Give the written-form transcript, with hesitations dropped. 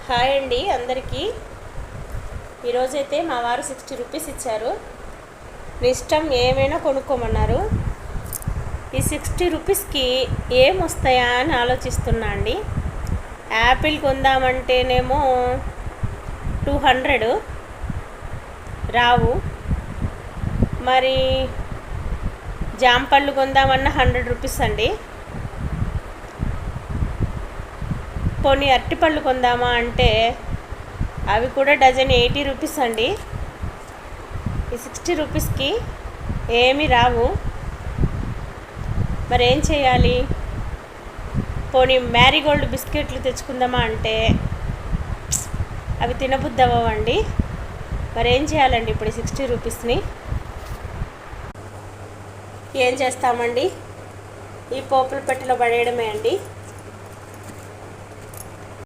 Hi అండి అందరికీ. ఈరోజైతే మా వారు 60 రూపీస్ ఇచ్చారు. మీ ఇష్టం ఏమైనా కొనుక్కోమన్నారు. ఈ 60 రూపీస్కి ఏం వస్తాయా అని ఆలోచిస్తున్నా అండి. యాపిల్ కొందామంటేనేమో 200 రావు, మరి జాంపళ్ళు కొందామన్నా 100 రూపీస్ అండి. పోనీ అరటిపళ్ళు కొందామా అంటే అవి కూడా డజన్ 80 రూపీస్ అండి. ఈ 60 రూపీస్కి ఏమీ రావు. మరి ఏం చేయాలి? పోనీ మ్యారీగోల్డ్ బిస్కెట్లు తెచ్చుకుందామా అంటే అవి తినబుద్ధి అవ్వండి. మరి ఏం చేయాలండి ఇప్పుడు 60 రూపీస్ని? ఏం చేస్తామండి, ఈ పోపుల పెట్టెలో పడేయడమే అండి.